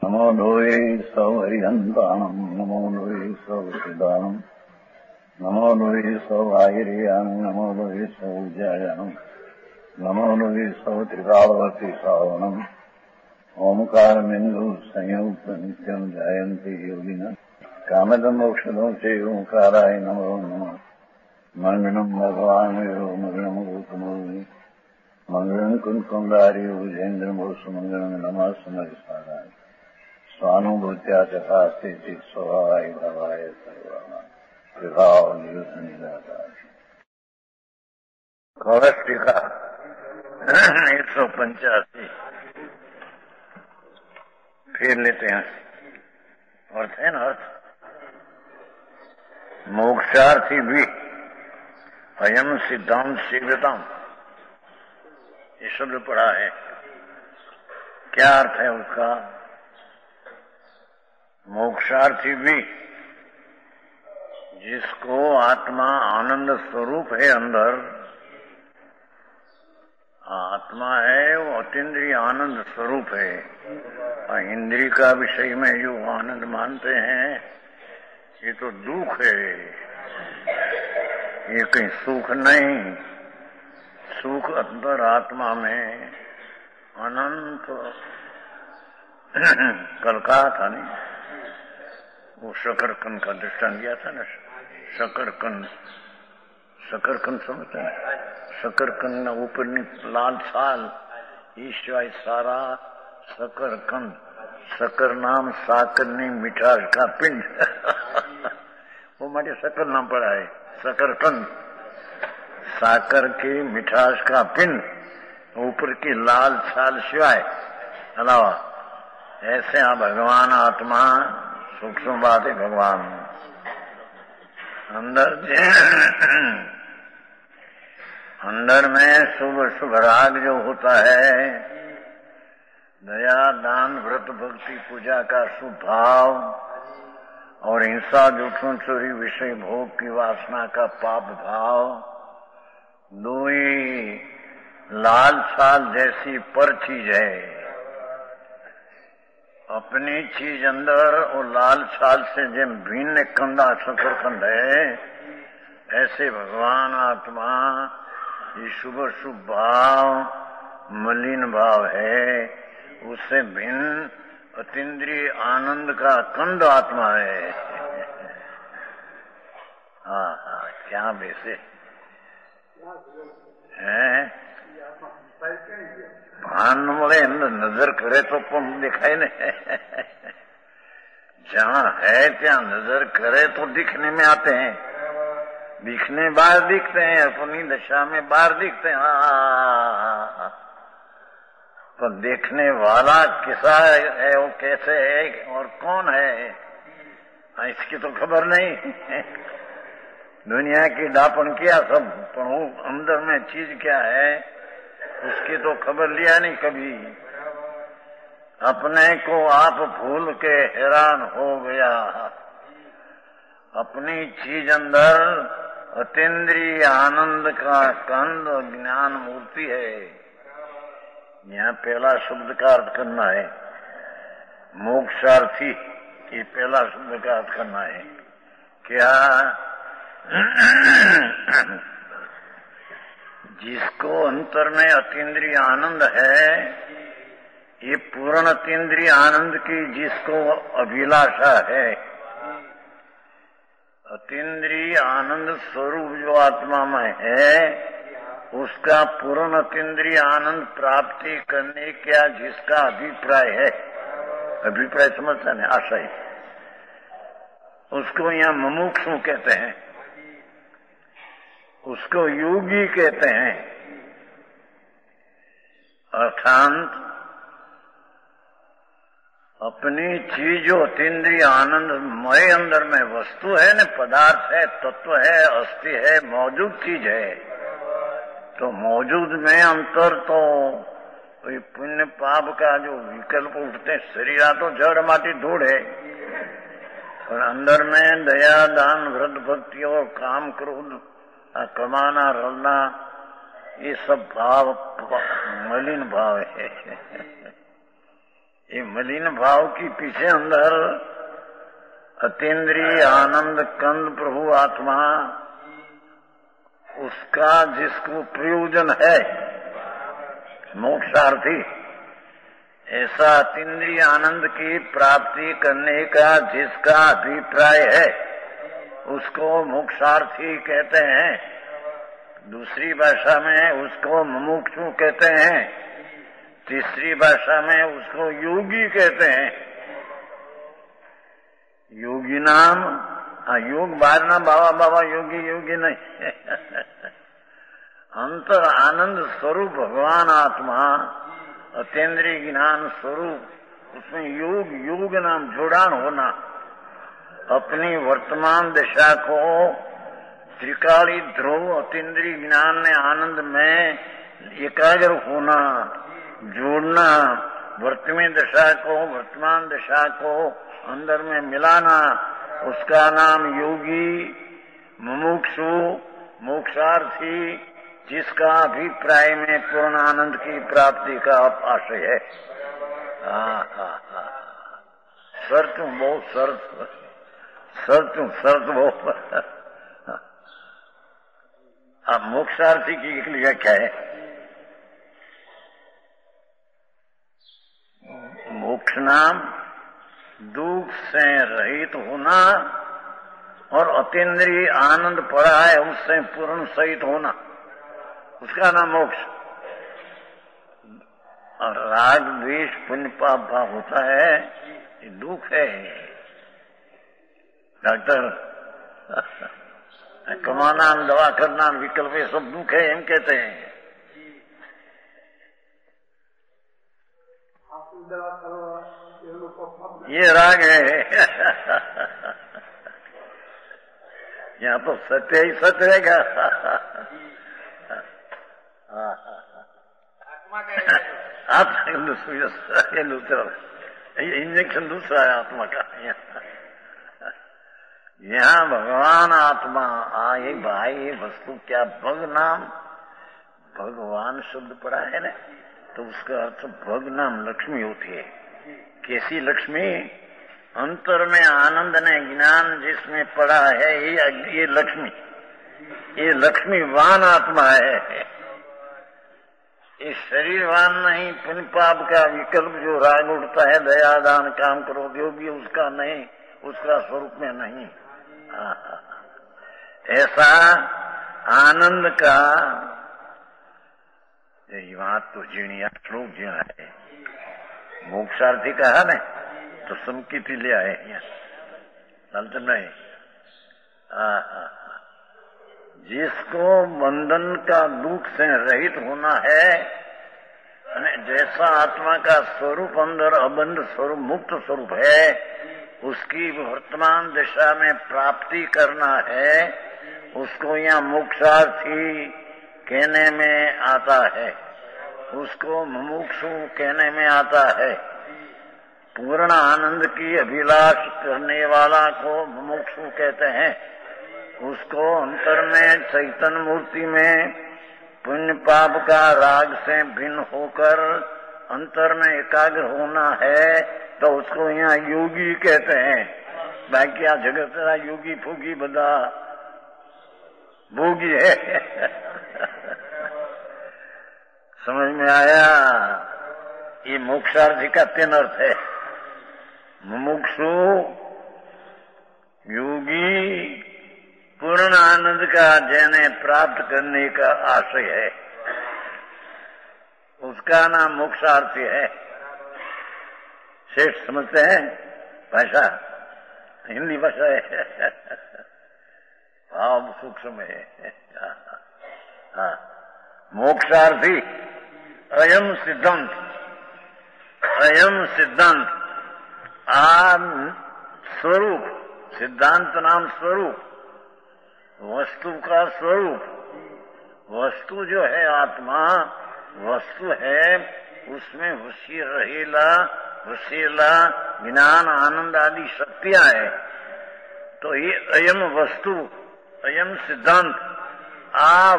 नमो लोये सौहरिहन्ताणम् नमो लोये सौहृदानम् नमो लोये सौभागिर्यानम् नमो लोये सौजायानम् नमो लोये सौत्रिकालवती सावनम् ओंकारमिन्दु संयुक्त नित्यम् जायन्ति योगिनः कामदम् मोक्षदम् च ओंकाराय नमो नमः मङ्गलम् भगवान् यो मङ्गलम् गौतमोनि मङ्गलम् कुन्कुण्डारि भुजेन्द्रमोसु मङ्गलम् नमः समरिसाराय स्वानुभूत्या चकास्ते चित् स्वभावाय भवाय सर्वाणाम् विभाव निदाताय। कवच टीका 185 फिर लेते हैं। अर्थ है ना, अर्थ मोक्षार्थी भी अयम सिद्धांत शीघ्रताम, ये शब्द पढ़ा है। क्या अर्थ है उसका? मोक्षार्थी भी जिसको आत्मा आनंद स्वरूप है, अंदर आत्मा है, वो अतीन्द्रिय आनंद स्वरूप है। इंद्रिय का विषय में जो आनंद मानते हैं ये तो दुख है, ये कहीं सुख नहीं। सुख अंतर आत्मा में अनंत। कल कहा था नहीं, वो शकरकंद का दृष्टांत दिया था ना। शकरकंद समझते हैं? शकरकंद ना ऊपर लाल छाल, ईश्वर सारा शकरकंद। शकर नाम साकर नहीं, मिठास का पिंड। वो माटे शकर नाम पड़ा है, शकरकंद। साकर की मिठास का पिंड, ऊपर की लाल छाल सिवाय अलावा। ऐसे भगवान आत्मा सूक्ष्म बात है। भगवान अंदर में शुभ राग जो होता है, दया दान व्रत भक्ति पूजा का शुभ भाव, और हिंसा जूठन चोरी विषय भोग की वासना का पाप भाव, दो ही लाल छाल जैसी पर चीज है। अपनी चीज अंदर और लाल छाल से जब भिन्न कंधा शकरकंद है, ऐसे भगवान आत्मा ये शुभ भाव मलिन भाव है, उससे भिन्न अतीन्द्रिय आनंद का कंद आत्मा है। हाँ, क्या वैसे है? भान મળે नजर करे तो कम दिखाई नहीं। जहाँ है ત્યાં नजर करे तो दिखने में आते हैं, दिखने बाहर दिखते हैं, अपनी दशा में बाहर दिखते हैं। हाँ, तो देखने वाला किसा है, वो कैसे है और कौन है, इसकी तो खबर नहीं। दुनिया की दापन किया सब, पर वो अंदर में चीज क्या है उसकी तो खबर लिया नहीं कभी। अपने को आप भूल के हैरान हो गया। अपनी चीज अंदर अतीन्द्रिय आनंद का कंद ज्ञान मूर्ति है। यहाँ पहला शब्द का अर्थ करना है मोक्षार्थी, ये पहला शब्द का अर्थ करना है। क्या? जिसको अंतर में अतीन्द्रिय आनंद है, ये पूर्ण अतीन्द्रिय आनंद की जिसको अभिलाषा है, अतीन्द्रिय आनंद स्वरूप जो आत्मा में है, उसका पूर्ण अतीन्द्रिय आनंद प्राप्ति करने का जिसका अभिप्राय है, अभिप्राय समझता है, आशय, उसको यहाँ मुमुक्षु कहते हैं, उसको योगी कहते हैं। अर्थात अपनी चीज जो अतीन्द्रिय आनंदमय अंदर में वस्तु है न, पदार्थ है, तत्व है, अस्थि है, मौजूद चीज है, तो मौजूद में अंतर तो पुण्य पाप का जो विकल्प उठते, शरीर तो जड़ माटी धूड़ है, और अंदर में दया दान व्रत भक्ति और काम क्रोध कमाना रलना, ये सब भाव मलिन भाव है। ये मलिन भाव की पीछे अंदर अतीन्द्रिय आनंद कंद प्रभु आत्मा, उसका जिसको प्रयोजन है मोक्षार्थी, ऐसा अतीन्द्रिय आनंद की प्राप्ति करने का जिसका अभिप्राय है उसको मोक्षार्थी कहते हैं। दूसरी भाषा में उसको मुमुक्षु कहते हैं, तीसरी भाषा में उसको योगी कहते हैं। योगी नाम योग बार ना बाबा बाबा योगी योगी नहीं अंतर आनंद स्वरूप भगवान आत्मा, अतीन्द्रिय ज्ञान स्वरूप, उसमें योग योग नाम जुड़ान होना, अपनी वर्तमान दशा को त्रिकाली ध्रुव अतीन्द्रिय ज्ञान ने आनंद में एकाग्र होना, जोड़ना, वर्तमान दशा को अंदर में मिलाना, उसका नाम योगी, मुमुक्षु, मोक्षार्थी, जिसका अभिप्राय में पूर्ण आनंद की प्राप्ति का आशय है। शर्त बहुत शर्त बहुत। अब मोक्षार्थी की एक व्याख्या है, मोक्ष नाम दुख से रहित होना और अतीन्द्रिय आनंद पड़ा है उससे पूर्ण सहित होना, उसका नाम मोक्ष। और राग द्वेष पुण्य पाप भाव होता है, ये दुख है। डॉक्टर कमाना दवा करना विकल्प ये सब दुख है, हम कहते हैं। ये राग है। यहाँ तो सत्य ही सत्य रहेगा। आत्मा दूसरा इंजेक्शन दूसरा है आत्मा का। यहाँ भगवान आत्मा ये भाई ये वस्तु क्या भग नाम, भगवान शब्द पड़ा है ना, तो उसका अर्थ भग नाम लक्ष्मी होती है। कैसी लक्ष्मी? अंतर में आनंद ने ज्ञान जिसमें पड़ा है, ये लक्ष्मी, ये लक्ष्मीवान आत्मा है। ये शरीरवान नहीं, पुण्य पाप का विकल्प जो राग उठता है, दया दान काम करो जो भी, उसका नहीं, उसका स्वरूप में नहीं। ऐसा आनंद का ये बात तो जीणिया श्लोक जी है। मोक्षार्थी कहा न तो संकीर्ति ले आए यहाँ नहीं। जिसको बंधन का दुख से रहित होना है, जैसा आत्मा का स्वरूप अंदर अबंध स्वरूप मुक्त स्वरूप है, उसकी वर्तमान दिशा में प्राप्ति करना है, उसको यहाँ मोक्षार्थी कहने में आता है, उसको मुमुक्षु कहने में आता है। पूर्ण आनंद की अभिलाष करने वाला को मुमुक्षु कहते हैं। उसको अंतर में चैतन्य मूर्ति में पुण्य पाप का राग से भिन्न होकर अंतर में एकाग्र होना है, तो उसको यहाँ योगी कहते हैं। बाकी आ जगत योगी फूगी बदा भोगी है। समझ में आया? ये मोक्षार्थी का तीन अर्थ है, मुमुक्षु, योगी, पूर्ण आनंद का जिन्हें प्राप्त करने का आशय है, उसका नाम मोक्षार्थी है। शेष समझते हैं? भाषा हिंदी भाषा है, भाव सूक्ष्म है। हाँ, मोक्षार्थी अयम सिद्धांत, अयम सिद्धांत स्वरूप, सिद्धांत नाम स्वरूप, वस्तु का स्वरूप। वस्तु जो है आत्मा, वस्तु है, उसमें वसीला ज्ञान आनंद आदि शक्तियां है। तो ये अयम वस्तु, अयम सिद्धांत,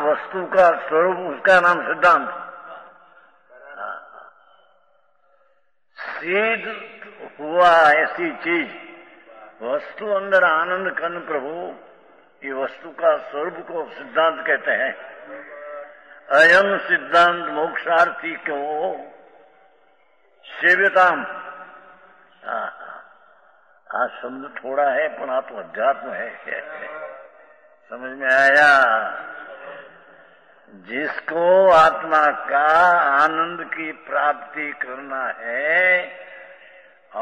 वस्तु का स्वरूप, उसका नाम सिद्धांत। सिद्ध हुआ ऐसी चीज वस्तु अंदर आनंद कन प्रभु, ये वस्तु का स्वरूप को सिद्धांत कहते हैं। अयम सिद्धांत मोक्षार्थी क्यों सेव्यताम। आज शब्द थोड़ा है पर आप तो अध्यात्म है। समझ में आया? जिसको आत्मा का आनंद की प्राप्ति करना है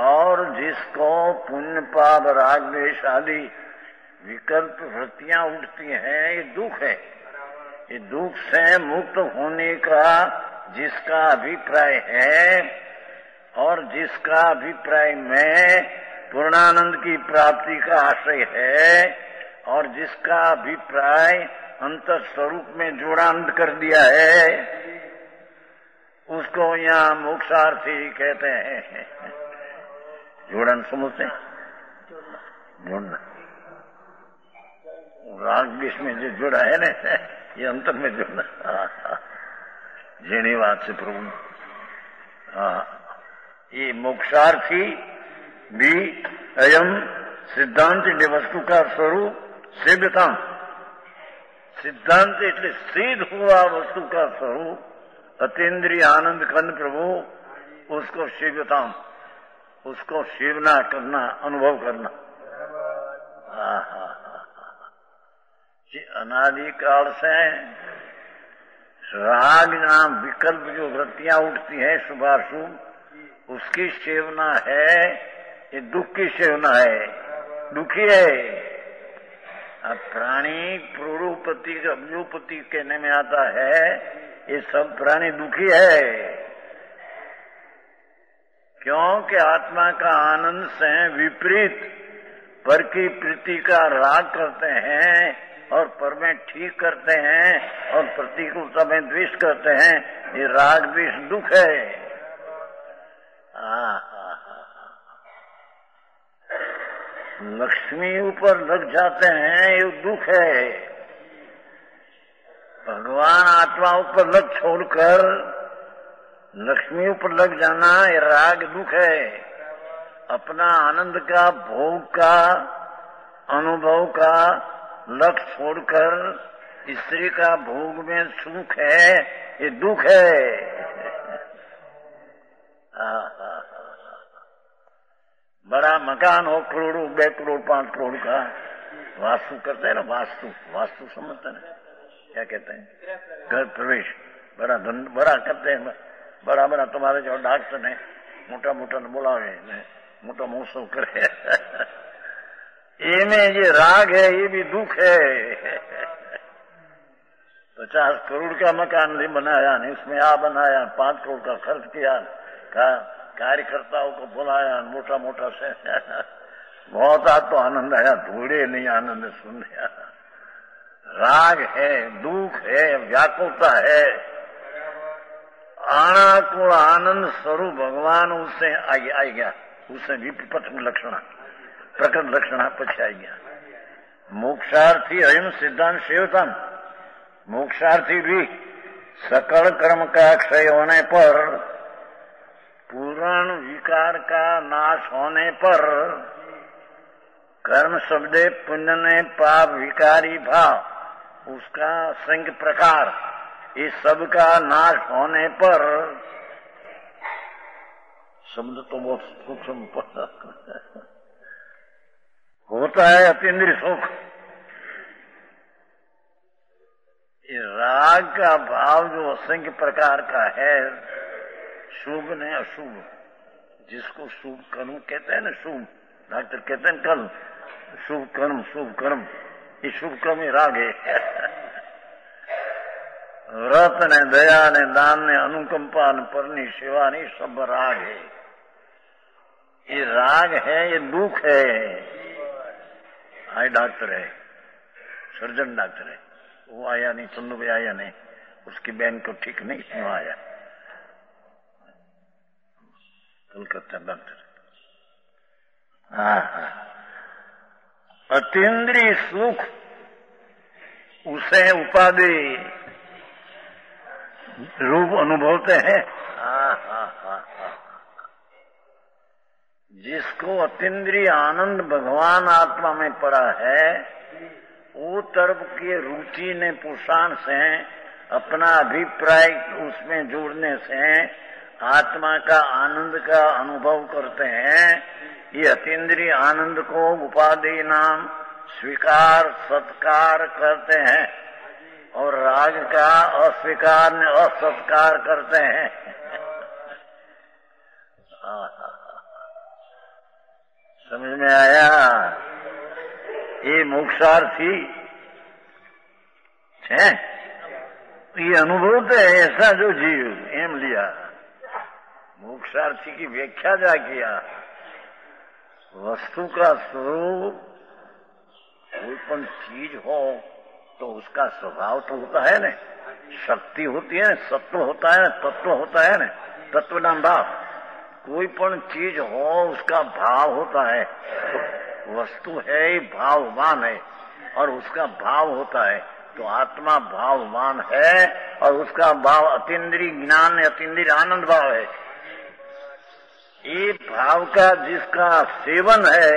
और जिसको पुण्य पाप राग द्वेष आदि विकल्प वृत्तियां उठती हैं, ये दुख है। ये दुख से मुक्त होने का जिसका अभिप्राय है और जिसका अभिप्राय में पूर्णानंद की प्राप्ति का आशय है और जिसका अभिप्राय अंतर स्वरूप में जोड़ांत कर दिया है, उसको यहाँ मोक्षार्थी कहते हैं। जोड़न समझते? जोड़ना राग बीच में जो जुड़ा है ना, ये अंतर में जुड़ना। जेनी बात से प्रभु, ये मोक्षार्थी भी अयम सिद्धांत वस्तु का स्वरूप सेव्यता। सिद्धांत એટલે सिद्ध हुआ वस्तु का स्वरूप अतीन्द्रिय आनंद कन प्रभु, उसको सेव्यता, उसको सेवना करना, अनुभव करना। अनादि काल से राग नाम विकल्प जो वृत्तियां उठती है शुभाशुभ, उसकी सेवना है। ये दुख की सेवना है, दुखी है। अब प्राणी प्रोरूपति अव्यूपति कहने में आता है, ये सब प्राणी दुखी है। क्योंकि आत्मा का आनंद से विपरीत पर की प्रीति का राग करते हैं और पर में ठीक करते हैं और प्रतिकूलता में द्वेष करते हैं। ये राग द्वेष दुख है। लक्ष्मी ऊपर लग जाते हैं, ये दुख है। भगवान आत्मा ऊपर लग छोड़कर लक्ष्मी ऊपर लग जाना, ये राग दुख है। अपना आनंद का भोग का अनुभव का लक्ष्य छोड़कर स्त्री का भोग में सुख है, ये दुख है। बड़ा मकान हो, करोड़ों 2 करोड़ 5 करोड़ का, वास्तु करते हैं ना, वास्तु समझते हैं, क्या कहते हैं, घर प्रवेश, बड़ा धन बड़ा करते हैं। बड़ा तुम्हारे जो डॉक्टर ने मोटा बोलावे, मोटा महोत्सव करे। ये में ये राग है, ये भी दुख है। 50 करोड़ का मकान नहीं बनाया, नहीं उसमें बनाया, 5 करोड़ का खर्च किया, कार्यकर्ताओं को बुलाया, मोटा से बहुत आज तो आनंद आया, थोड़े नहीं आनंद सुन लिया। राग है, दुख है, व्याकुलता है। आनाकुल आनंद स्वरूप भगवान उससे आ गया, उससे विपट लक्षण प्रकट लक्षण पछी आई गया। मोक्षार्थी अयम सिद्धांत सेवता। मोक्षार्थी भी सकल कर्म का क्षय होने पर, पूर्ण विकार का नाश होने पर, कर्म शब्दे पुण्य ने पाप विकारी भाव उसका संग प्रकार, इस सब का नाश होने पर, शब्द तो बहुत सूक्ष्म होता है अतीन्द्रिय सुख। ये राग का भाव जो असंख्य प्रकार का है, शुभ ने अशुभ, जिसको शुभ कर्म कहते हैं ना, शुभ डॉक्टर कहते हैं कर्म, शुभ कर्म, ये शुभ कर्म ही राग है। व्रत ने, दया ने, दान ने, अनुकंपा ने, परनी सेवा ने, सब राग है। ये राग है, ये दुख है। आई डॉक्टर है, सर्जन डॉक्टर है, वो आया नहीं, चंदू भाई आया नहीं, उसकी बहन को ठीक नहीं क्यों आया, कलकत्ता डॉक्टर। अतीन्द्रिय सुख उसे उपाधि रूप अनुभवते हैं। जिसको अतीन्द्रिय आनंद भगवान आत्मा में पड़ा है, वो तरफ की रुचि ने पुरुषार्थ से अपना अभिप्राय उसमें जोड़ने से आत्मा का आनंद का अनुभव करते हैं। ये अतीन्द्रिय आनंद को उपाधि नाम स्वीकार सत्कार करते हैं और राग का अस्वीकार ने असत्कार करते हैं। समझ में आया? ये मोक्षार्थी है, ये अनुभव तो ऐसा जो जीव एम लिया। मोक्षार्थी की व्याख्या जा किया, वस्तु का स्वरूप कोई पण चीज हो तो उसका स्वभाव तो होता है न, शक्ति होती है, सत्व होता है, तत्व होता है न, तत्व नाम भाव। कोई पण चीज हो उसका भाव होता है। तो वस्तु है भाववान है और उसका भाव होता है। तो आत्मा भाववान है और उसका भाव अतीन्द्रिय ज्ञान अतीन्द्रिय आनंद भाव है। ये भाव का जिसका सेवन है,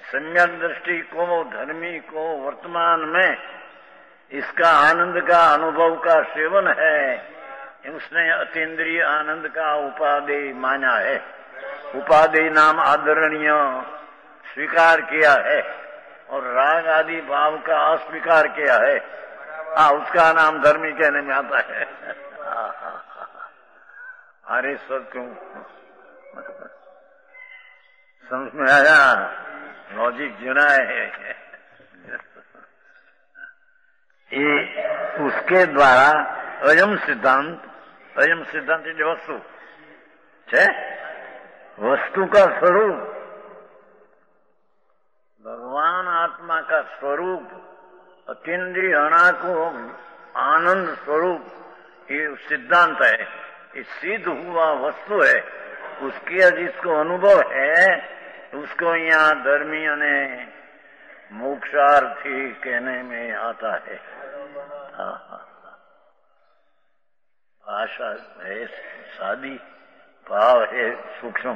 सम्यक दृष्टि को धर्मी को वर्तमान में इसका आनंद का अनुभव का सेवन है, उसने अतीन्द्रिय आनंद का उपाधि माना है, उपाधि नाम आदरणीय स्वीकार किया है और राग आदि भाव का अस्वीकार किया है। उसका नाम धर्मी कहने में आता है। अरे सब क्यों समझ में आया? लॉजिक जुना है। ये उसके द्वारा अयम सिद्धांत वस्तु है, वस्तु का स्वरूप भगवान आत्मा का स्वरूप अतीन्द्रिय अणा को आनंद स्वरूप, ये सिद्धांत है। ये सिद्ध हुआ वस्तु है, उसकी जिसको अनुभव है उसको यहाँ धर्मी ने मोक्षार्थी कहने में आता है। भाषा है सादी, भाव है सूक्ष्म।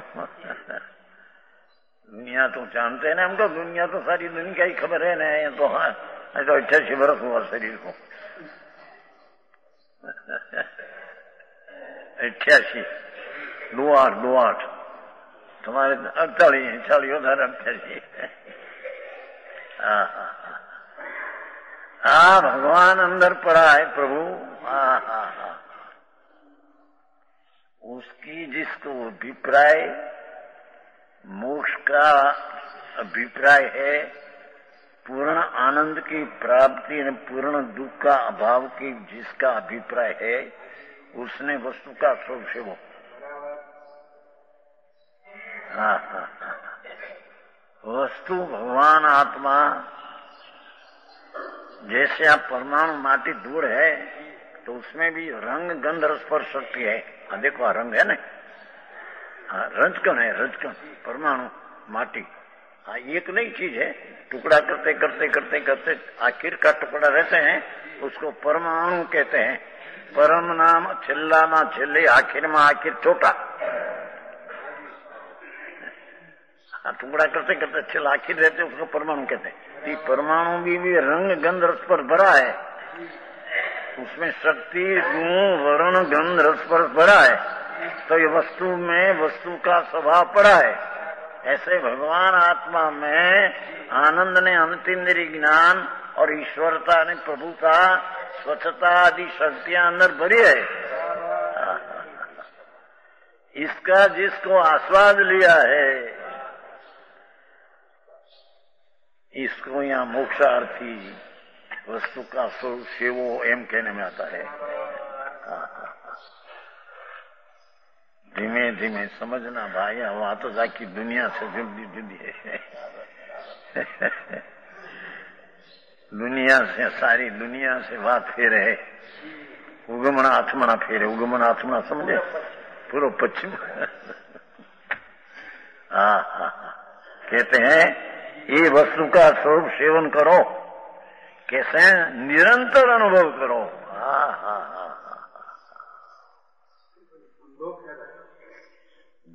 दुनिया तो जानते हैं ना हमको, दुनिया तो सारी दुनिया की खबर है ना। ये तो हाँ, तो 88 वर्ष हुआ शरीर को। 88 2 तुम्हारे 48 उधर 88। भगवान अंदर पड़ा है प्रभु। उसकी जिसको अभिप्राय मोक्ष का अभिप्राय है, पूर्ण आनंद की प्राप्ति और पूर्ण दुख का अभाव की जिसका अभिप्राय है, उसने वस्तु का स्वरूप से वो वस्तु भगवान आत्मा। जैसे आप परमाणु माटी दूर है तो उसमें भी रंग गंध स्पर्श शक्ति है। देखो रंग है ना, रजकण है, रजकण परमाणु माटी। एक नई चीज है, टुकड़ा करते करते करते करते आखिर का टुकड़ा रहते हैं, उसको परमाणु कहते हैं। परम नाम छेल्ला में छेल्ले, आखिर में आखिर छोटा। टुकड़ा करते करते छेल्ला आखिर रहते उसको परमाणु कहते हैं। ये परमाणु भी रंग गंध रस पर भरा है, उसमें शक्ति गुण वर्ण गंध रस पर भरा है। तो ये वस्तु में वस्तु का स्वभाव पड़ा है। ऐसे भगवान आत्मा में आनंद ने अतीन्द्रिय ज्ञान और ईश्वरता ने प्रभुता स्वच्छता आदि शक्तियां अंदर भरी है। इसका जिसको आस्वाद लिया है, इसको यहाँ मोक्षार्थी वस्तु का स्वरूप से वो एम कहने में आता है। धीमे धीमे समझना भाई, वहां तो जाकी दुनिया से जुदी जुदी है। दुनिया से, सारी दुनिया से बात फेर है। उगमना आत्मना फेर है, उगमना आत्मना समझे, पूर्व पश्चिम। कहते हैं ये वस्तु का स्वरूप सेवन करो, कैसे निरंतर अनुभव करो।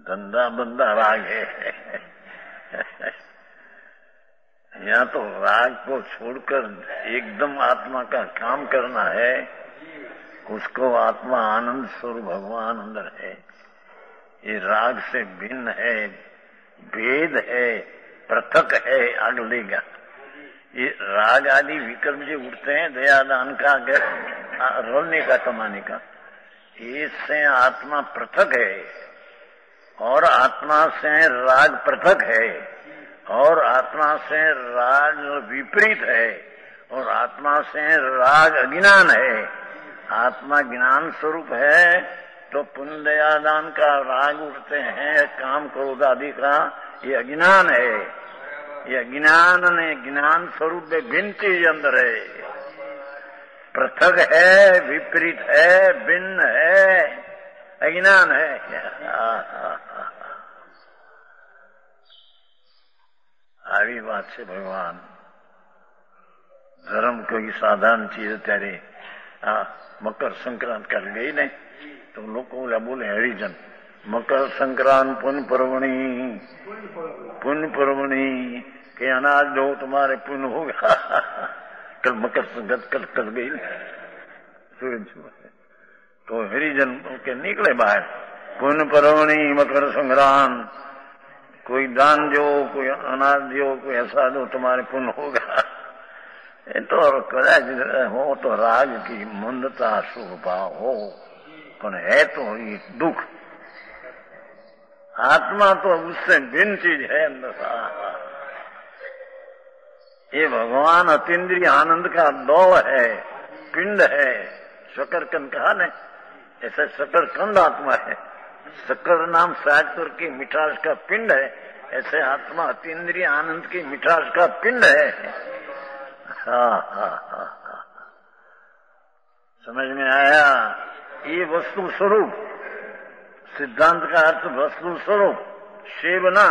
धंधा बंदा राग है। यहाँ तो राग को छोड़कर एकदम आत्मा का काम करना है। उसको आत्मा आनंद स्वरूप भगवान अंदर है। ये राग से भिन्न है, भेद है, पृथक है, अगलेगा। ये राग आदि विकल्प जो उठते हैं दयादान का, रोलने का, कमाने का, इससे आत्मा पृथक है और आत्मा से राग पृथक है और आत्मा से राग विपरीत है और आत्मा से राग अज्ञान है। आत्मा ज्ञान स्वरूप है तो पुण्य दयादान का राग उठते हैं, काम क्रोध आदि का, ये अज्ञान है। ये अज्ञान ने ज्ञान स्वरूप में भिन्न चीज अंदर है, पृथक है, विपरीत है, भिन्न है, अज्ञान है। આવી વાત છે ભગવાન। ધર્મ કોઈ સાધારણ ચીજ અત્યારે મકર સંક્રાંત કાલે ગઈ ને તો લોકો બોલે હરિજન મકર संक्रांत पुण्य पर्वणी के अनाज दो तुम्हारे पुण्य होगा। कल मकर संक्रांत कल गई तो हरिजन के निकले बाहर, पुण्य पर्वणी मकर संक्रांत, कोई दान दो, कोई अनाज दो, कोई ऐसा दो, तुम्हारे पुण्य होगा। तो कदाच हो तो राग की मंदता स्वभाव हो, पर है तो ये दुख। आत्मा तो उससे भिन्न चीज है अंदर। ये भगवान अतीन्द्रिय आनंद का दौ है, पिंड है। शकरकंद कहा न, ऐसा शकरकंद आत्मा है। शक्कर नाम सागर की मिठास का पिंड है, ऐसे आत्मा अतीन्द्रिय आनंद की मिठास का पिंड है। समझ में आया? ये वस्तु स्वरूप, सिद्धांत का अर्थ वस्तु स्वरूप, सेवना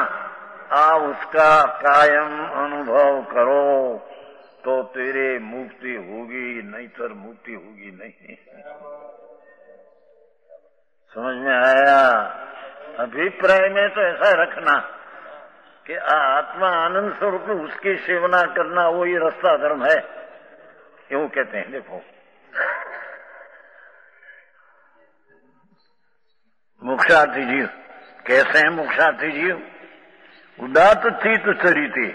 आ उसका कायम अनुभव करो तो तेरे मुक्ति होगी, नहीं तो मुक्ति होगी नहीं। समझ में आया? अभिप्राय में तो ऐसा रखना कि आत्मा आनंद स्वरूप उसकी सेवना करना वही रास्ता धर्म है, यूं कहते हैं। देखो मोक्षार्थी जीव कैसे हैं? मोक्षार्थी जीव उदात चित चरिते,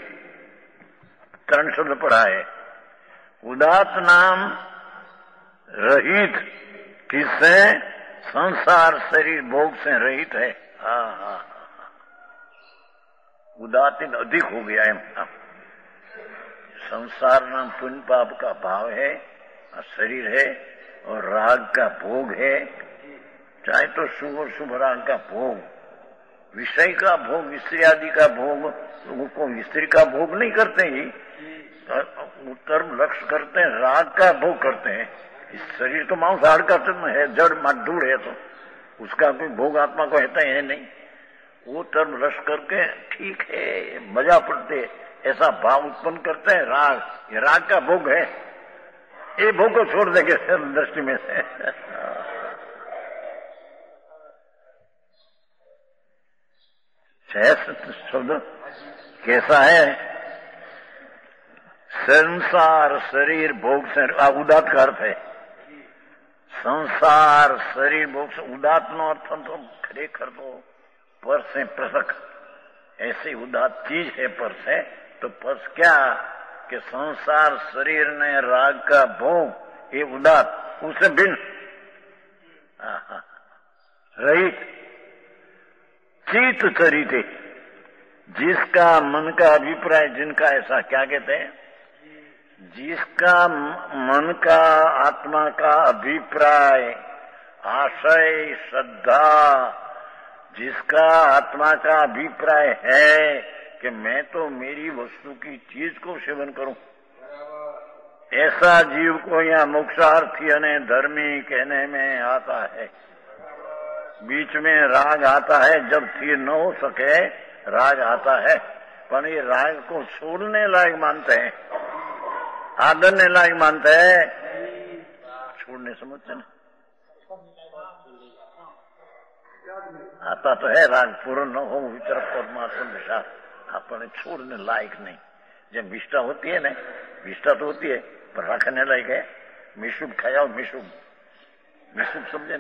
3 शब्द पढ़ा है। उदात नाम रहित, किससे? संसार शरीर भोग से रहित है। उदासीन अधिक हो गया है। संसार नाम पुण्य पाप का भाव है, शरीर है और राग का भोग है। चाहे तो शुभ और शुभ राग का भोग, विषय का भोग, स्त्री आदि का भोग, उनको स्त्री का भोग नहीं करते ही, उत्तर लक्ष्य करते हैं, राग का भोग करते हैं। इस शरीर तो मांसाहार का है, जड़ मजदूर है, तो उसका कोई भोग आत्मा को रहता है नहीं। वो टर्म रस करके ठीक है, मजा पड़ते, ऐसा भाव उत्पन्न करते हैं। राग, ये राग का भोग है। ये भोग को छोड़ देंगे दृष्टि में से। शब्द कैसा है? संसार शरीर भोग से, उदात का अर्थ है संसार शरीर भोग से। उदात नो अर्थ तो खरेखर तो पर से पृथक, ऐसी उदात चीज है पर से। तो पर क्या कि संसार शरीर ने राग का भोग, ये उदात, उससे भिन्न रहित चित चरिते, जिसका मन का अभिप्राय, जिनका ऐसा क्या कहते हैं, जिसका मन का आत्मा का अभिप्राय, आशय, श्रद्धा, जिसका आत्मा का अभिप्राय है कि मैं तो मेरी वस्तु की चीज को सेवन करूं, ऐसा जीव को यहाँ मोक्षार्थी यानी धर्मी कहने में आता है। बीच में राग आता है, जब स्थिर न हो सके राग आता है, पर ये राग को छोड़ने लायक मानते हैं, आदरने लायक मानते हैं, छोड़ने समझते ना। आता तो है राग पूर्ण न हो वितर परमात्मा दिशा अपने छोड़ने लायक नहीं। जब विष्ठा होती है ना, विष्ठा तो होती है पर रखने लायक है। मिशुब खाया, मिशुब समझे,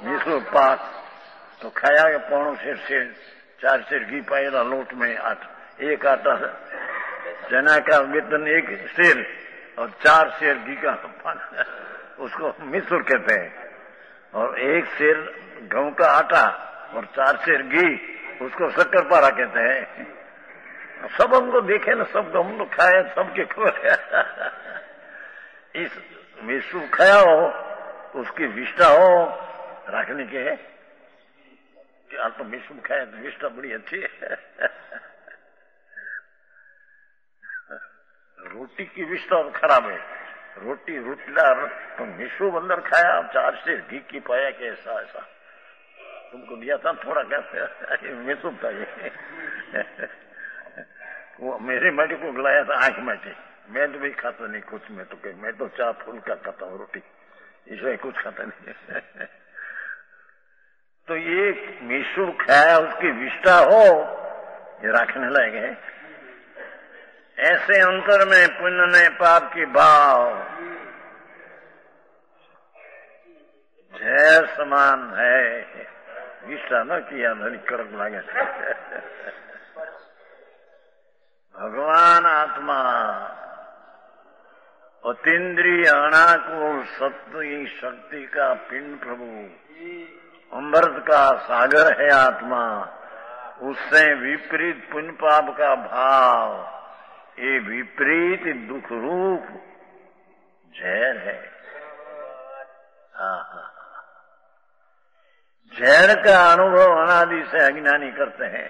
मिसूर पाक तो खाया 1.5 सेर 4 सेर घी पाएगा लोट में एक आटा चना का वेतन 1 सेर और 4 सेर घी का उसको मिसूर कहते हैं। और 1 सेर गेहूं का आटा और 4 सेर घी उसको शक्कर पारा कहते हैं। सब हमको देखे ना, सब हम लोग खाए, सबके खबर इस मिसू खाया हो उसकी विष्ठा हो रखने के कि आप तो मिसू खाए तो विष्ठा बड़ी अच्छी है। रोटी की विष्ठा खराब है, रोटी रोटीदार तो मिसू अंदर खाया 4 से घी की पाया कि ऐसा ऐसा तुमको दिया था थोड़ा कैसे मिसू था ये वो मेरे माटी को गलाया था आंख माटी। मैं तो भी खाता नहीं कुछ, मैं तो चार फूल का खाता हूँ रोटी, इसमें कुछ खाता नहीं। तो ये मिसू खाया उसकी विष्ठा हो ये रखने लायक है। ऐसे अंतर में पुण्य ने पाप की भाव जय समान है। विष्ठा न किया धनी कड़क लागे। भगवान आत्मा अतीन्द्रिय अनाकुल सत्य शक्ति का पिंड प्रभु अमृत का सागर है आत्मा। उससे विपरीत पुण्य पाप का भाव ये विपरीत दुख रूप जहर है। जहर का अनुभव अनादि से अज्ञानी करते हैं,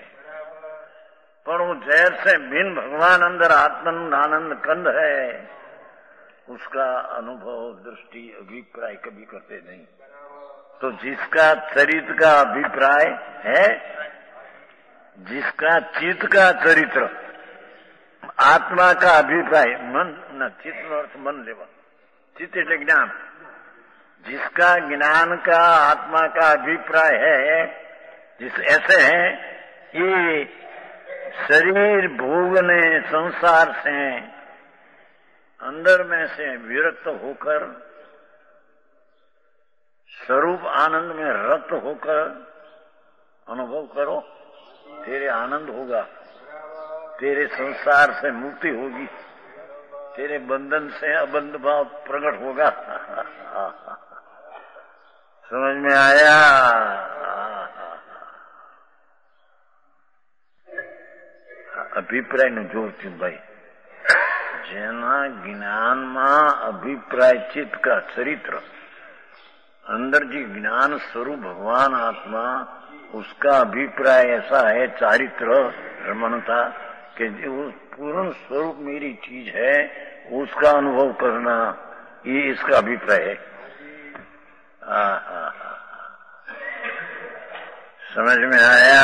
पर वो जहर से भिन्न भगवान अंदर आत्मानंद आनंद कंद है, उसका अनुभव दृष्टि अभिप्राय कभी करते नहीं। तो जिसका चरित्र का अभिप्राय है, जिसका चित्त का चरित्र आत्मा का अभिप्राय मन न चित्त अर्थ मन लेवा चित्त એટલે ज्ञान, जिसका ज्ञान का आत्मा का अभिप्राय है, जिस ऐसे है ये शरीर भोगने संसार से अंदर में से विरक्त होकर स्वरूप आनंद में रक्त होकर अनुभव करो, तेरे आनंद होगा, तेरे संसार से मुक्ति होगी, तेरे बंधन से अबंध भाव प्रकट होगा। समझ में आया? અભિપ્રાય નું જોર થયું ભાઈ। જેના જ્ઞાનમાં અભિપ્રાય चित्त का चरित्र अंदर जी ज्ञान स्वरूप भगवान आत्मा, उसका अभिप्राय ऐसा है चारित्र रमणता कि जो पूर्ण स्वरूप मेरी चीज है उसका अनुभव करना, ये इसका अभिप्राय है। समझ में आया?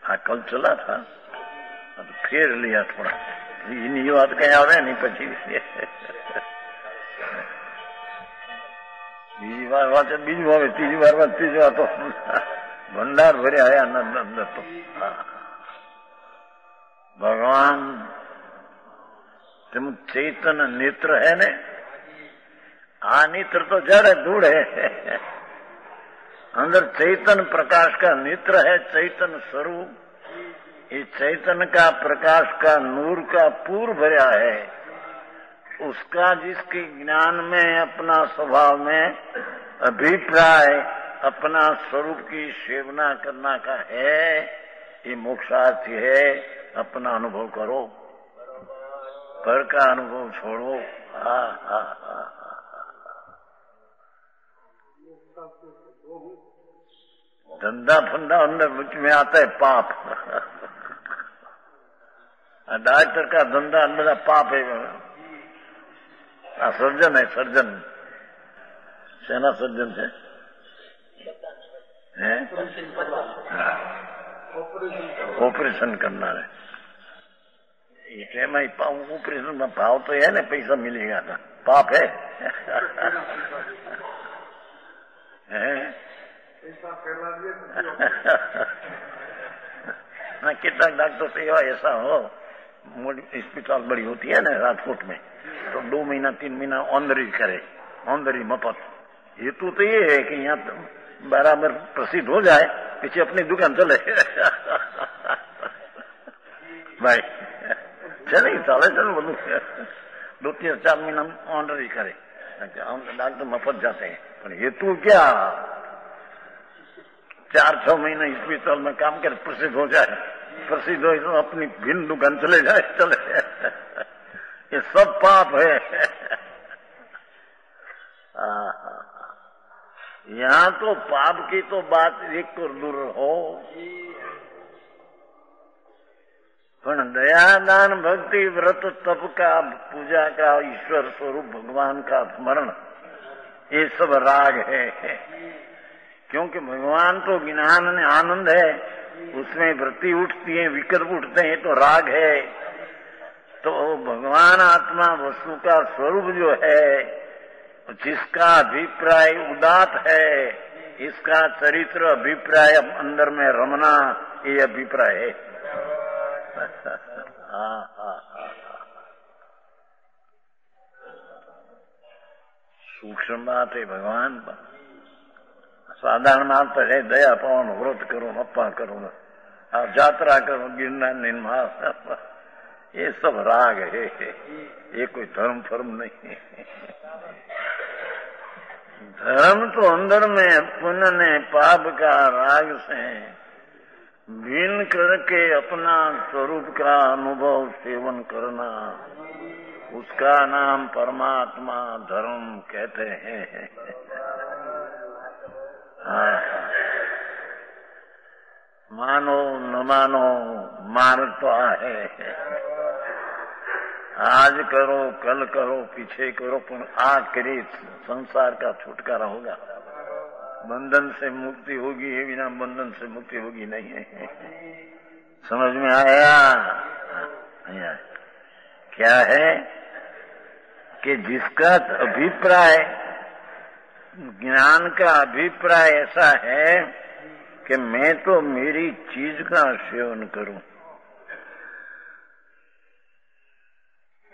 हाँ कल चला था अब फेर लिया थोड़ा, इन्हीं बात कहीं आवे नहीं पची બીજી વાર વાંચે બીજું આવે, ત્રીજી વાર વાત ત્રીજી વાર તો ભંડાર ભર્યા આયા અંદર તો। ભગવાન તેમ ચૈતન્ય नेत्र है ने, आ नेत्र तो जड़ है, धूड़ है। अंदर चैतन्य प्रकाश का नेत्र है, चैतन्य स्वरूप। ये चैतन्य का प्रकाश का नूर का पूर भरा है, उसका जिसके ज्ञान में अपना स्वभाव में अभिप्राय अपना स्वरूप की सेवना करना का है, ये मोक्षार्थी है। अपना अनुभव करो, पर का अनुभव छोड़ो। धंधा फंदा अंदर बीच में आता है पाप। डॉक्टर का धंधा अंदर पाप है। सर्जन है, सर्जन सेना सर्जन है, ऑपरेशन करना है। ऑपरेशन में भाव तो है ना, पैसा मिलेगा था, पाप है। कितना डॉक्टर सेवा ऐसा हो, अस्पताल बड़ी होती है ना राजकोट में, तो 2 महीना 3 महीना ऑनरी करे, ऑनरी मफत। हेतु तो ये है कि यहाँ बराबर प्रसिद्ध हो जाए, पीछे अपनी दुकान चले। भाई चले बोलू 2-3-4 महीना ऑनरी करे, डॉक्टर मफत जाते हैं। पर हेतु क्या, 4-6 महीने अस्पताल में काम कर प्रसिद्ध हो जाए, प्रसिद्ध हो तो अपनी भिन्न दुकान चले जाए, चले। ये सब पाप है। यहाँ तो पाप की तो बात एक और दूर हो, पर दया दान भक्ति व्रत तप का, पूजा का, ईश्वर स्वरूप भगवान का स्मरण, ये सब राग है। क्योंकि भगवान तो ज्ञान ने आनंद है, उसमें वृत्ति उठती है, विकल्प उठते हैं तो राग है। तो भगवान आत्मा वस्तु का स्वरूप जो है, जिसका अभिप्राय उदात है, इसका चरित्र अभिप्राय अंदर में रमना, ये अभिप्राय है। सूक्ष्म बात है भगवान पर। साधारण बात तो है दया पावन, व्रत करो, अप्पा करो, आप यात्रा करो, गिरना निर्मा, ये सब राग है, ये कोई धर्म फर्म नहीं है। धर्म तो अंदर में पुण्य ने पाप का राग से भिन्न करके अपना स्वरूप का अनुभव सेवन करना, उसका नाम परमात्मा धर्म कहते हैं। मानो न मानो मार्ग तो है, आज करो कल करो पीछे करो, पर आखिरी संसार का छुटकारा होगा, बंधन से मुक्ति होगी, ये बिना बंधन से मुक्ति होगी नहीं है। समझ में आया? क्या है कि जिसका अभिप्राय, ज्ञान का अभिप्राय ऐसा है कि मैं तो मेरी चीज का सेवन करूं,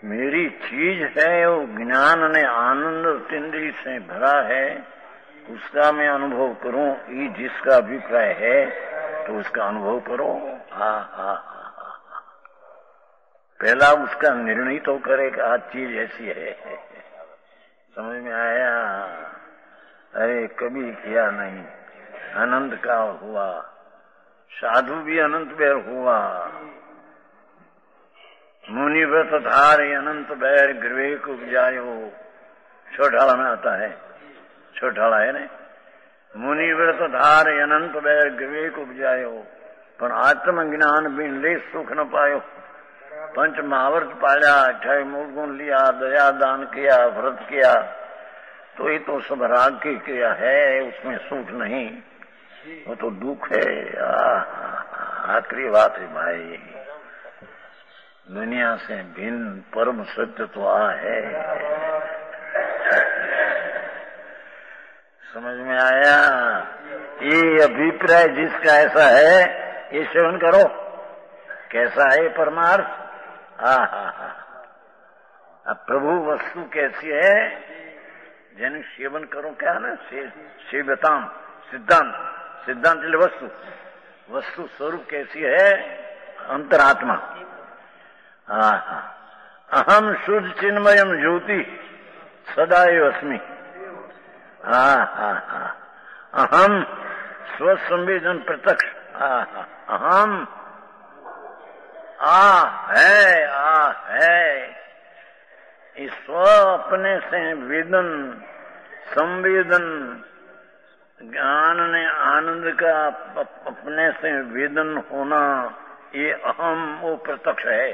मेरी चीज है, वो ज्ञान ने आनंद तिंद्री से भरा है, उसका मैं अनुभव करूं, ये जिसका अभिप्राय है तो उसका अनुभव करो। पहला उसका निर्णय तो करेगा, आज चीज ऐसी है। समझ में आया? अरे कभी किया नहीं, अनंत का हुआ, साधु भी अनंत बैर हुआ, मुनि व्रत धारे अनंत बैर विवेक उपजायो, छोटाला में आता है, छोटाला है ना, मुनि व्रत धारे अनंत बैर विवेक उपजायो, पर आत्मज्ञान बिन ले सुख न पायो। पंच महावर्त पाया, 28 मूल गुण लिया, दया दान किया, व्रत किया, तो ये तो सब राग की क्रिया है, उसमें सुख नहीं, वो तो दुख है। आखिरी बात है भाई, दुनिया से भिन्न परम सत्य तो है। समझ में आया? ये अभिप्राय जिसका ऐसा है, ये सेवन करो। कैसा है परमार्थ? अब प्रभु वस्तु कैसी है, जन सेवन करो, क्या ना सेवताम, सिद्धांत, सिद्धांत वस्तु, वस्तु स्वरूप कैसी है, अंतरात्मा। अहम शुद्ध चिन्मयम ज्योति सदैव अस्मि। अहम स्वसंवेदन प्रत्यक्ष, अहम है स्व अपने से वेदन संवेदन, ज्ञान ने आनंद का अपने से वेदन होना, ये अहम वो प्रत्यक्ष है।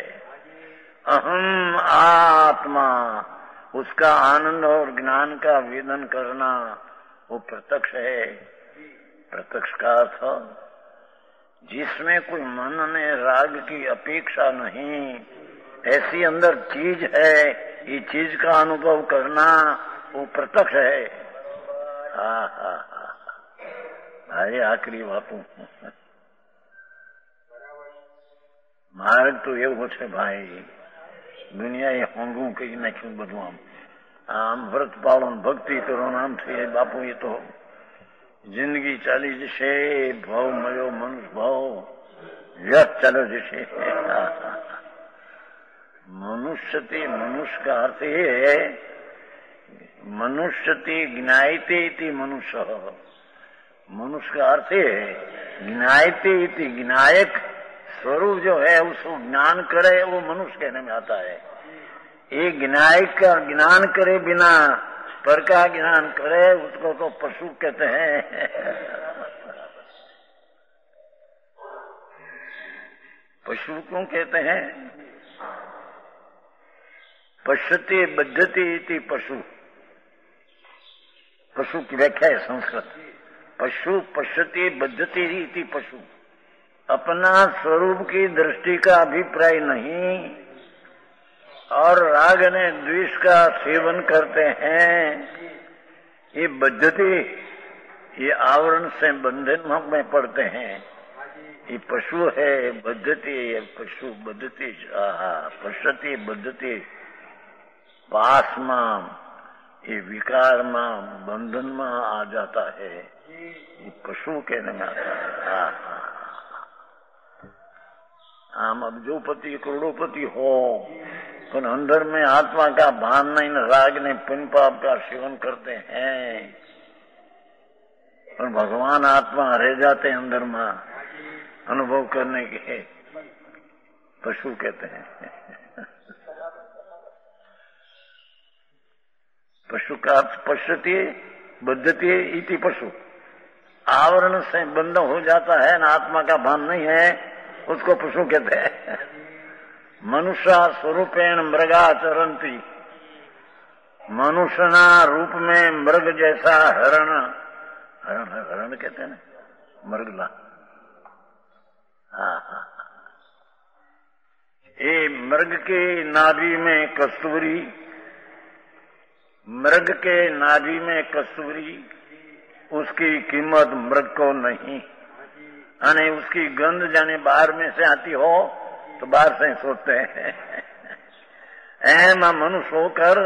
अहम आत्मा, उसका आनंद और ज्ञान का वेदन करना वो प्रत्यक्ष है। प्रत्यक्ष का अर्थ जिसमें कोई मन ने राग की अपेक्षा नहीं, ऐसी अंदर चीज है, ये चीज का अनुभव करना वो प्रत्यक्ष है। हाय आखरी बापू માર્ગ તો એવો છે ભાઈ, દુનિયાએ હોંગું કહી નાખ્યું બધું. આમ વ્રત પાળો ભક્તિ કરો આમથી બાપુ એ તો જિંદગી ચાલી જશે. ભાવ મળ્યો મનુષ્ય ભાવ વ્યર્થ ચાલ્યો જશે. मनुष्यति मनुष्य का अर्थ है मनुष्यति ज्ञायते इति मनुष्य. मनुष्य का अर्थ है ज्ञायते इति, ज्ञायक स्वरूप जो है उसको ज्ञान करे वो मनुष्य कहने में आता है. ये ज्ञायक का ज्ञान करे बिना पर का ज्ञान करे उसको तो पशु कहते हैं. पशु क्यों कहते हैं? पश्यति बद्धति इति पशु. पशु की व्याख्या है संस्कृत. पशु पश्यति बद्धति इति पशु. अपना स्वरूप की दृष्टि का अभिप्राय नहीं और राग ने द्वेष का सेवन करते हैं. ये बद्धति, ये आवरण से बंधन में पड़ते हैं. ये पशु है. बद्धति पशु बद्धति पश्यति बद्धति पास में ये विकार में बंधन में आ जाता है. ये पशु कहने में आता है. आम अब जो पति करोड़ोपति हो पर अंदर में आत्मा का भान नहीं, राग ने पुण्य पाप का सेवन करते हैं और भगवान आत्मा रह जाते हैं अंदर में अनुभव करने के. पशु कहते हैं. पशु का अर्थ पश्यति बद्धति इति पशु. आवरण से बंध हो जाता है ना, आत्मा का भान नहीं है, उसको पशु कहते हैं. मनुष्य स्वरूपेण मृगाचरंती. मनुष्य ना रूप में मृग जैसा हरण, हरण कहते हैं ना, मृगला. ये मृग के नाभि में कस्तूरी, मृग के नाभि में कस्तूरी, उसकी कीमत मृग को नहीं. अने उसकी गंध जाने बाहर में से आती हो तो बाहर से सोते हैं. ऐम मनुष्य होकर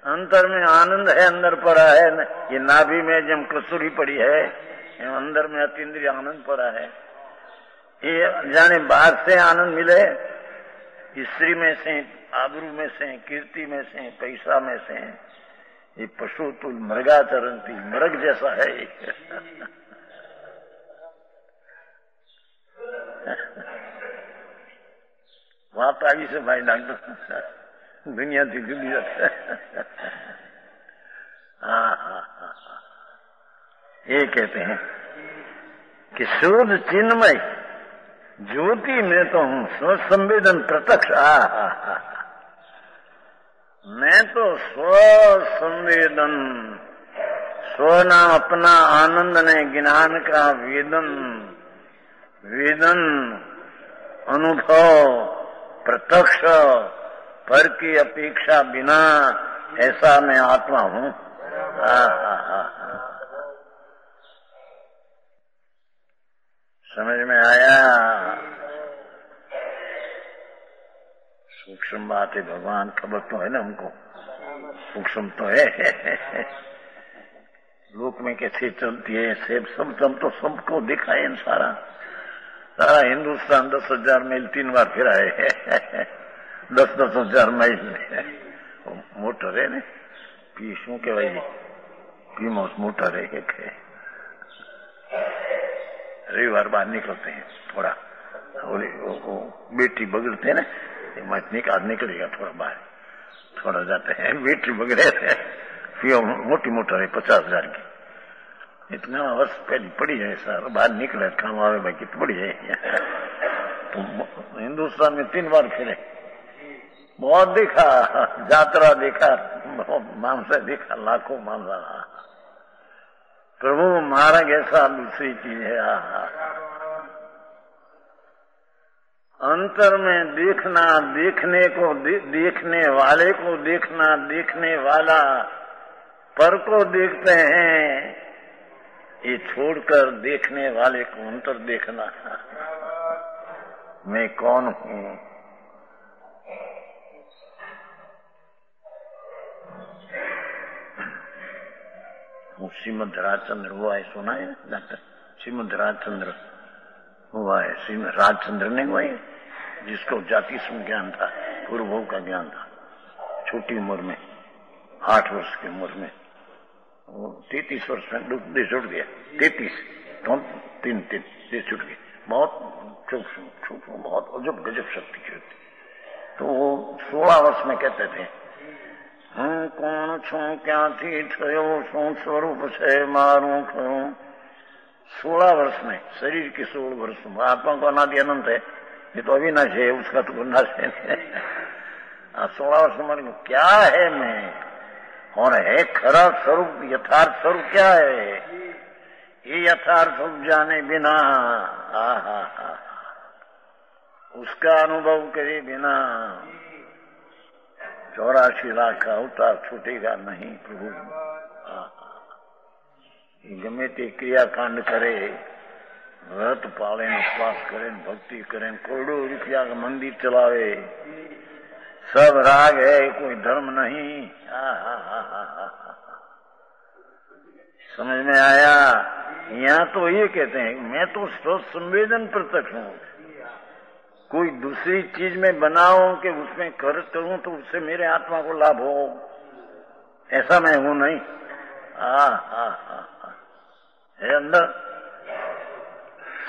अंतर में आनंद है, अंदर पड़ा है. ये नाभि में जब कस्तूरी पड़ी है, अंदर में अतीन्द्रिय आनंद पड़ा है. ये जाने बाहर से आनंद मिले, स्त्री में से, आबरू में से, कीर्ति में से, पैसा में से. ये पशु तुल मृगाचरंती, मृग जैसा है. बात आई से भाई डॉक्टर दुनिया थी दुनिया. ये कहते हैं कि शुद्ध चिन्मय ज्योति में तो हूँ, स्वसंवेदन प्रत्यक्ष. मैं तो स्वसंवेदन, स्वना अपना आनंद ने ज्ञान का वेदन, वेदन अनुभव प्रत्यक्ष, पर की अपेक्षा बिना, ऐसा मैं आत्मा हूँ. समझ में आया? सूक्ष्म बात है. भगवान खबर तो है ना हमको, सूक्ष्म तो है. लोक में कैसे चलती है सब तो सबको दिखाए सारा हिंदुस्तान 10,000 मील 3 बार फिरा है. 10,000 मील मोटर है ने पी शू कहवाय पीमोस मोटर है. रविवार बाहर निकलते हैं थोड़ा, बैटरी बगड़ते है ना, निकलेगा थोड़ा बाहर, थोड़ा जाते हैं. बैटरी बगड़े मोटी मोटर है 50,000 की. इतना वर्ष पहले पड़ी है सर, बाहर निकले काम आवे बाकी तो पड़ी है. तो हिंदुस्तान में 3 बार फिरे. बहुत देखा, यात्रा देखा, मानसा देखा, लाखों मानसा. प्रभु मार्ग ऐसा दूसरी चीज है. अंतर में देखना, देखने को देखने वाले को देखना, देखने वाला पर को देखते हैं. ये छोड़कर देखने वाले को अंतर देखना, मैं कौन हूँ। श्रीमद राजचंद्र हुआ है, सुना है डॉक्टर? श्रीमद राजचंद्र हुआ है, श्रीमद राजचंद्र ने हुआ है, जिसको जाति ज्ञान था, पूर्व का ज्ञान था, छोटी उम्र में, 8 वर्ष की उम्र में, वो 33 वर्ष में देश उठ गया। 33 तो 3 देश उठ गए। बहुत बहुत अजब गजब शक्ति की होती। तो वो 16 वर्ष में कहते थे, હું કોણ છું, ક્યાંથી થયો શું, સ્વરૂપ છે મારું ખરું। 16 वर्ष में, शरीर के 16 वर्ष में, आत्मा को अनादि अनंत है, ये तो अविनाश है, उसका तो नाश है। 16 वर्ष में क्या है मैं, और है खरा स्वरूप, यथार्थ स्वरूप क्या है, ये यथार्थ स्वरूप जाने बिना, उसका अनुभव करे बिना 84 लाख का अवतार छूटेगा नहीं प्रभु। गमे ते क्रियाकांड करे, व्रत पाले, उपवास करे, भक्ति करे, करोड़ों रुपया का मंदिर चलावे, सब राग है, कोई धर्म नहीं। समझ में आया? यहाँ तो ये कहते हैं मैं तो संवेदन प्रत्यक्ष हूँ, कोई दूसरी चीज में बनाओ कि उसमें खर्च करूं तो उससे मेरे आत्मा को लाभ हो, ऐसा मैं हूं नहीं। है अंदर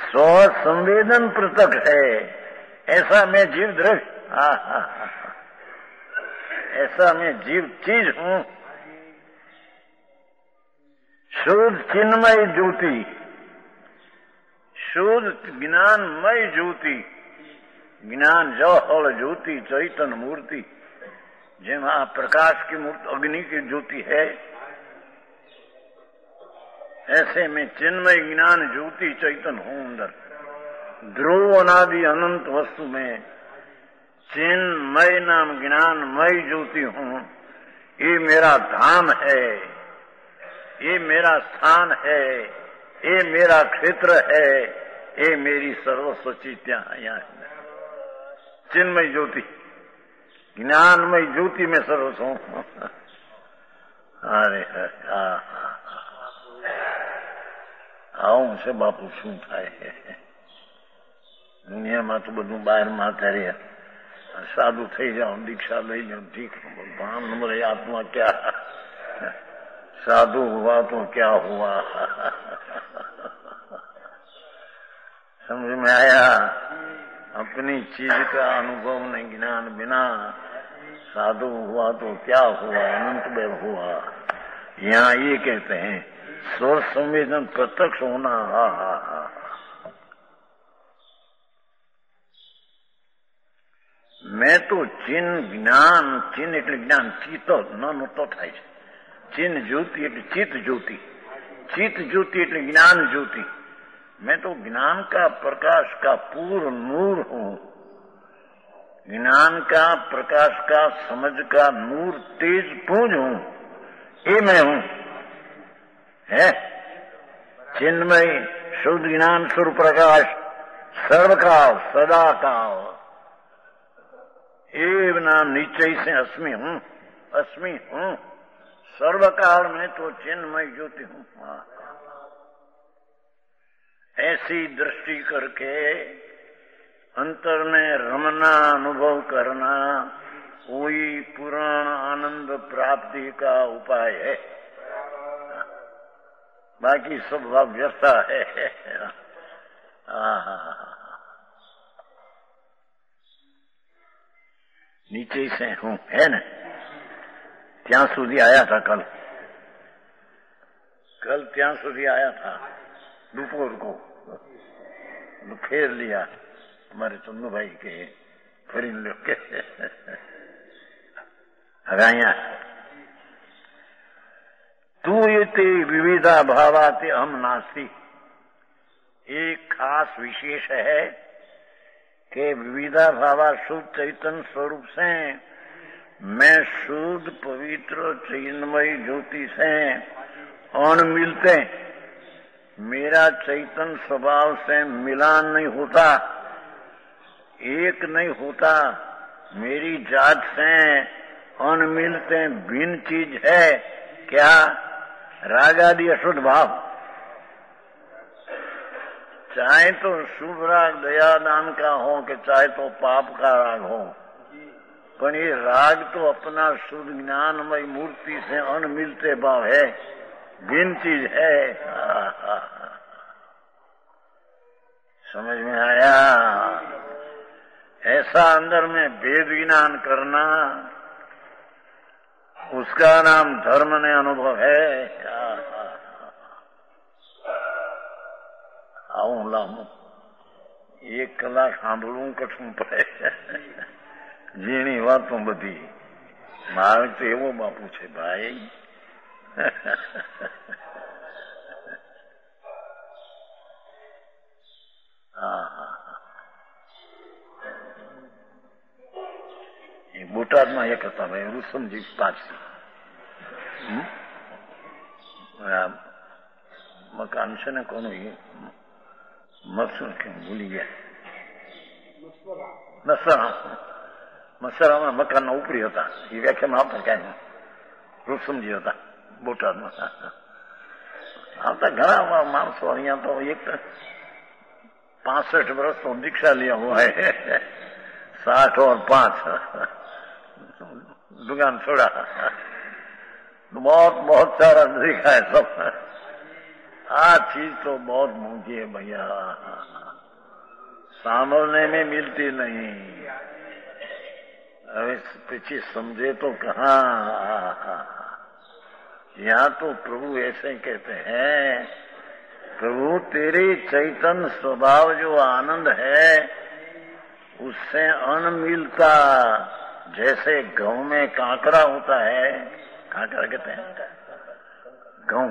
स्व संवेदन पृथक है, ऐसा मैं जीव द्रव्य, ऐसा मैं जीव चीज हूं। शुद्ध चिन्मय ज्योति, शुद्ध ज्ञानमय ज्योति, ज्ञान जल ज्योति चैतन्य मूर्ति, जेमा प्रकाश की मूर्ति अग्नि की ज्योति है, ऐसे में चिन्मय ज्ञान ज्योति चैतन्य हूं अंदर। ध्रुव अनादि अनंत वस्तु में चिन्मय नाम ज्ञानमय ज्योति हूं। ये मेरा धाम है, ये मेरा स्थान है, ये मेरा क्षेत्र है, ये मेरी सर्वस्व चीज यहाँ है। चिन्मय ज्योति, ज्ञानमय ज्योति में सर्वस्व हूं। अरे આવું છે બાપુ, શું થાય? દુનિયામાં તો બધું બહાર માથે રહ્યા, સાધુ થઈ જાઓ, દીક્ષા લઈ જાઓ, ઠીક, ભગવાન नंबर आत्मा क्या, साधु हुआ तो क्या हुआ। समझ में आया? अपनी चीज का अनुभव नहीं, ज्ञान बिना साधु हुआ तो क्या हुआ, अनंत में हुआ। यहाँ ये कहते हैं स्व संवेदन प्रत्यक्ष होना। मैं तो चिन्ह ज्ञान, चिन्ह એટલે જ્ઞાન, ચિત્ત ન તો થાય છે, चिन्ह ज्योति એટલે चित्त ज्योति, चित्त ज्योति એટલે ज्ञान ज्योति। मैं तो ज्ञान का प्रकाश का पूर्ण नूर हूँ, ज्ञान का प्रकाश का समझ का नूर तेज पुंज हूँ, ये मैं हूँ। है चिन्मय शुद्ध ज्ञान स्वरूप प्रकाश, सर्वकाल सदा काल, एव नाम निश्चय से अस्मि हूँ, अस्मि हूँ, सर्वकाल में तो चिन्मय ज्योति हूँ। ऐसी दृष्टि करके अंतर में रमना, अनुभव करना, वही पूर्ण आनंद प्राप्ति का उपाय है। बाकी सब व्यवस्था है। नीचे से हूं, है न? ત્યાં સુધી आया था कल ત્યાં સુધી आया था, दोपहर को फेर लिया हमारे चंदू भाई के फरीन लोग के। हराया तू ये विविधा भावाते हम नास्ती, एक खास विशेष है कि विविधा भावा शुद्ध चैतन्य स्वरूप से मैं शुद्ध पवित्र चिन्मय ज्योति से अण मिलते, मेरा चैतन्य स्वभाव से मिलान नहीं होता, एक नहीं होता, मेरी जात से अनमिलते भिन्न चीज है। क्या? राग आदि अशुद्ध भाव। चाहे तो शुभ राग दया दान का हो कि चाहे तो पाप का राग हो, पर ये राग तो अपना शुद्ध ज्ञानमय मूर्ति से अनमिलते भाव है, भिन्न चीज है। समझ में आया? ऐसा अंदर में भेद ज्ञान करना, उसका नाम धर्म ने अनुभव है। आऊं लाऊं 1 કલાક સાંભળવું કઠું પડે, જેની વાતો બધી મારે તો એવો બાપુ છે ભાઈ। બોટાદમાં એક હતા ભાઈ રૂસમજી પારસી, મકાન છે ને કોનું એ મસુર કે ભૂલી ગયા, મસરામાં મકાનના ઉપરી હતા, એ વ્યાખ્યામાં આવતા ક્યાંય રૂસમજી હતા બોટાદમાં। આવતા ઘણા માણસો અહીંયા તો એક 65 વર્ષ तो दीक्षा लिया हुआ है, 60 और 5 दुकान छोड़ा, बहुत बहुत सारा देखा है सब। आ चीज तो बहुत महंगी है भैया, सांभलने में मिलती नहीं। अरे पीछे समझे तो कहाँ। यहाँ तो प्रभु ऐसे कहते हैं, प्रभु तेरे चैतन्य स्वभाव जो आनंद है उससे अन्न मिलता, जैसे गऊ में कांकरा होता है, कांकरा कहते हैं गऊ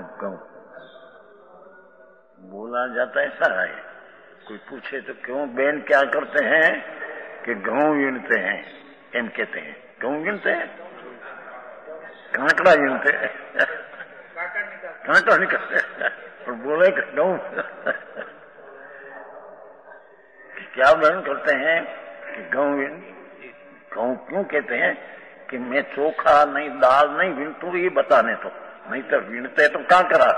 बोला जाता है ऐसा है। कोई पूछे तो क्यों बहन क्या करते हैं कि गऊ गिनते हैं, एम कहते हैं गऊ गिनते हैं, कांकड़ा गिनते हैं, कांकड़ा निकलते और बोले कि गऊ क्या बहन करते हैं कि गऊ क्यों कहते हैं कि मैं चोखा नहीं दाल नहीं विनतू, ये बताने तो नहीं तो विनते तो कांकरा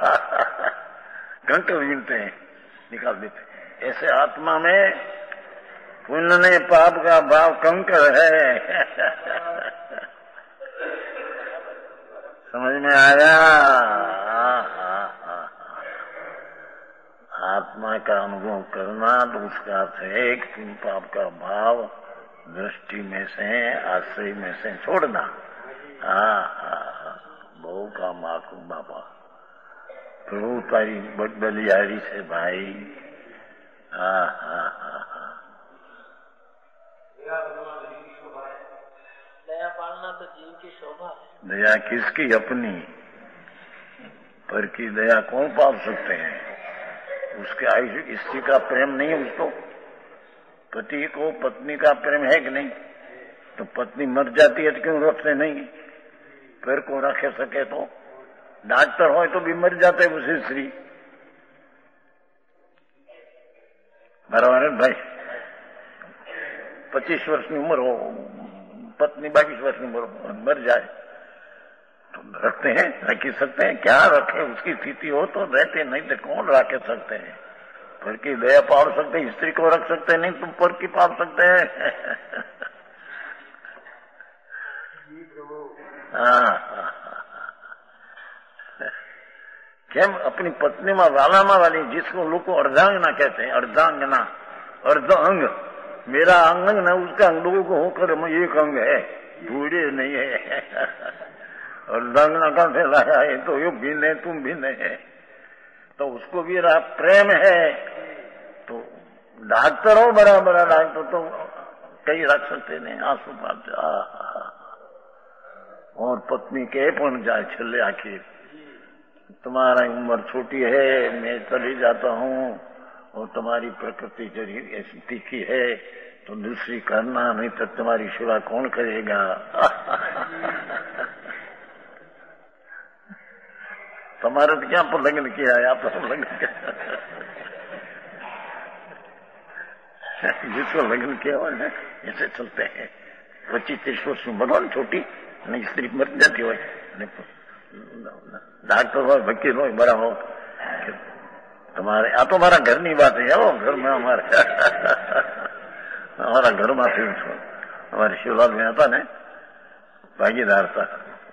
कंकर विनते हैं, निकाल देते। ऐसे आत्मा में पुण्य ने पाप का भाव कंकर है। समझ में आया? आत्मा का अनुभव करना तो उसका अर्थ है कि पुण्य पाप का भाव दृष्टि में से आश्रय में से छोड़ना। बहु का माकू बाबा प्रभु तारी बलियारी से भाई। दया पालना तो जीव की शोभा है। दया किसकी? अपनी। पर की दया कौन पाल सकते हैं? उसके आयुष स्त्री का प्रेम नहीं है उसको, पति को पत्नी का प्रेम है कि नहीं? तो पत्नी मर जाती है तो क्यों रखते नहीं? फिर को रख सके तो डॉक्टर हो तो भी मर जाते उसी स्त्री। बराबर है भाई? 25 वर्ष की उम्र हो, पत्नी 22 वर्ष की उम्र हो, मर जाए तो रखते हैं? रख ही सकते हैं? क्या रखे? उसकी स्थिति हो तो रहते, नहीं तो कौन रख सकते हैं? पर की दया पाल सकते हैं, स्त्री को रख सकते नहीं, तुम पर की पाल सकते हैं। કેમ अपनी पत्नी में वाला वाली, जिसको लोग को अर्धांगना कहते हैं, अर्धांगना, अर्ध अंग, मेरा अंग ना उसका अंग लोगों को होकर एक अंग है, बूढ़े नहीं है। अर्धांगना का फैलाया है तो यो भिन्न है, तुम भिन्न है, तो उसको भी रहा प्रेम है। तो डॉक्टर हो, बड़ा बड़ा डॉक्टर तो कई रख सकते नहीं, आंसू पाते। और पत्नी के पण जाए छले आखिर, तुम्हारा उम्र छोटी है, मैं चली जाता हूँ और तुम्हारी प्रकृति जरी ऐसी तीखी है तो दूसरी करना, नहीं तो तुम्हारी सेवा कौन करेगा? તમારે તો ક્યાં પર લગ્ન किया है, आप तो लग्न जिसको लग्न किया हुआ है ऐसे चलते हैं। 25-30 वर्ष में भगवान छोटी नहीं स्त्री मर जाती हो, डॉक्टर हो वकील हो बड़ा हो તમારે આ તો મારા ઘરની વાત છે હો, ઘરમાં અમારે અમારા ઘરમાં થયું છું। અમારે શિવલાલ ભાઈ હતા ને ભાગીદાર હતા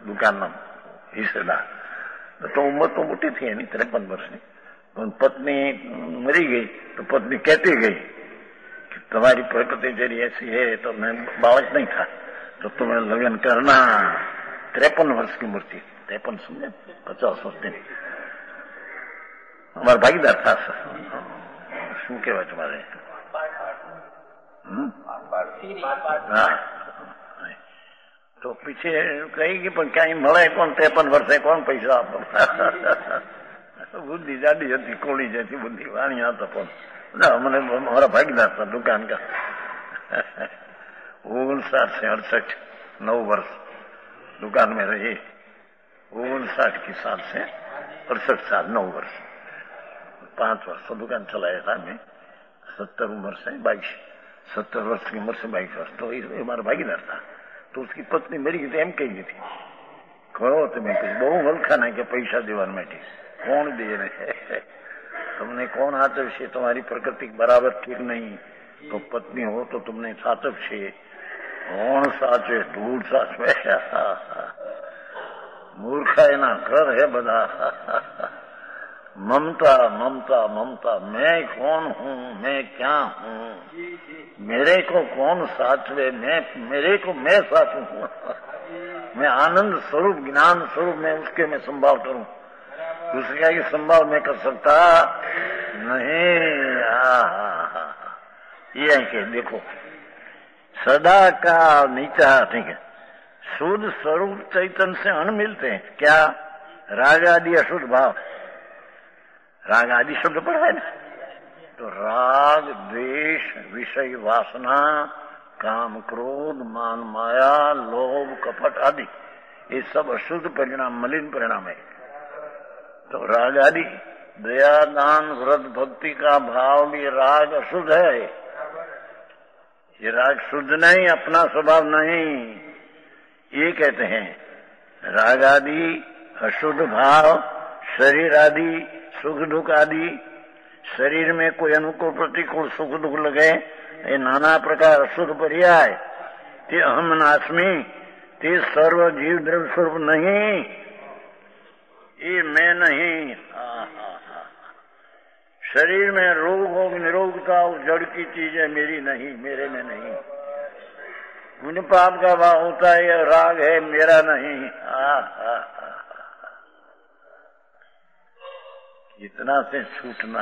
દુકાનના હિસ્સેદાર, તો ઉંમર તો મોટી થઈ એની 53 વર્ષની, પણ પત્ની મરી ગઈ તો પત્ની કહેતી ગઈ कि तुम्हारी प्रकृति जरी ऐसी है तो मैं बालक नहीं था तो तुम्हें लगन करना। 53 वर्ष की मूर्ति, 53 समझे 50 वर्ष नहीं। हमारा भागीदार था શું કહેવાય તમારે? હા, તો પીછે કહી ગઈ પણ ક્યાંય મળે કોણ? 53 વર્ષે કોણ પૈસા આપો? બુદ્ધિ જાડી હતી, કોળી જતી બુદ્ધિ વાણી હતો પણ મને हमारा भागीदार था दुकान का। 59 से 68 9 वर्ष दुकान में रहे। 59 की साल से 68 साल 9 वर्ष 5 वर्ष तो दुकान चलाया था मैं। 70 उम्र से 22, 70 वर्ष की उम्र से 22 वर्ष तो हमारा भागीदार था। तो उसकी पत्नी मरी गई तो एम कही थी कहो તમે બહુ વલખાના કે પૈસા દેવા માટે કોણ દે રે, तुमने कौन आतव છે? तुम्हारी प्रकृति बराबर ठीक नहीं, तो पत्नी हो तो तुमने सातव છે। कौन साचे? धूल साचवे मूर्खा एना घर है बदा। ममता ममता ममता, मैं कौन हूँ, मैं क्या हूँ, मेरे को कौन साचवे, मेरे को मैं साचू हूँ। मैं आनंद स्वरूप ज्ञान स्वरूप मैं उसके में संभाव करूं, उसका ये संभाव मैं कर सकता नहीं। ये है कि देखो सदा का नीचा, ठीक है, शुद्ध स्वरूप चैतन्य से अण मिलते हैं क्या? राग आदि अशुद्ध भाव, राग आदि शुद्ध पड़ा है ना, तो राग द्वेष विषय वासना काम क्रोध मान माया लोभ कपट आदि ये सब अशुद्ध परिणाम मलिन परिणाम है। तो राग आदि दया दान व्रत भक्ति का भाव भी राग अशुद्ध है। ये राग शुद्ध नहीं, अपना स्वभाव नहीं, ये कहते हैं। राग आदि अशुद्ध भाव, शरीर आदि सुख दुख आदि, शरीर में कोई अनुकूल प्रतिकूल सुख दुख लगे ये नाना प्रकार अशुद्ध पर्याय, ते अहम नास्मि, ते सर्व जीव द्रव्य स्वरूप नहीं, ये मैं नहीं। शरीर में रोग हो निरोगता जड़ की चीज है, मेरी नहीं, मेरे में नहीं। पुण्य पाप का भाव होता है, राग है, मेरा नहीं। इतना से छूटना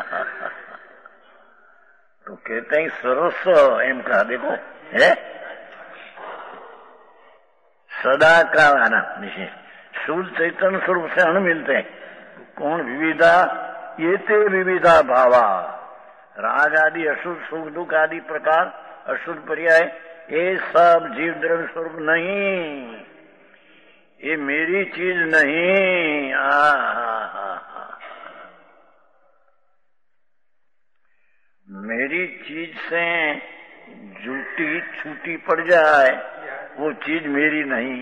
तो कहते हैं सर्वस्व एम कहा, देखो है सदा का आना निश्चय शुद्ध चैतन्य स्वरूप से अण मिलते हैं। कौन? विविधा, ये ते विविधा भावा, राग आदि अशुद्ध सुख दुख आदि प्रकार अशुद्ध पर्याय ये सब जीव द्रव्य स्वरूप नहीं, ये मेरी चीज नहीं। मेरी चीज से झूठी छूटी पड़ जाए वो चीज मेरी नहीं।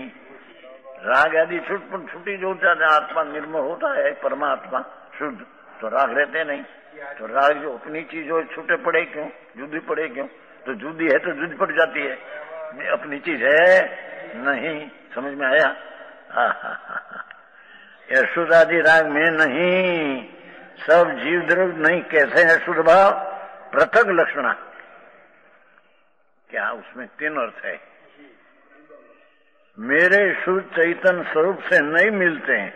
राग आदि छूटी जो होता है, आत्मा निर्मल होता है, परमात्मा शुद्ध, तो राग रहते नहीं। तो राग जो अपनी चीज हो छूटे पड़े क्यों, जुदी पड़े क्यों? तो जुदी है तो जुदी पड़ जाती है, अपनी चीज है नहीं। समझ में आया? शुद्ध आदि राग में नहीं, सब जीव द्रव्य नहीं। कैसे है शुद्ध भाव? पृथक लक्षणा, क्या उसमें 3 अर्थ है। मेरे शुद्ध चैतन्य स्वरूप से नहीं मिलते हैं।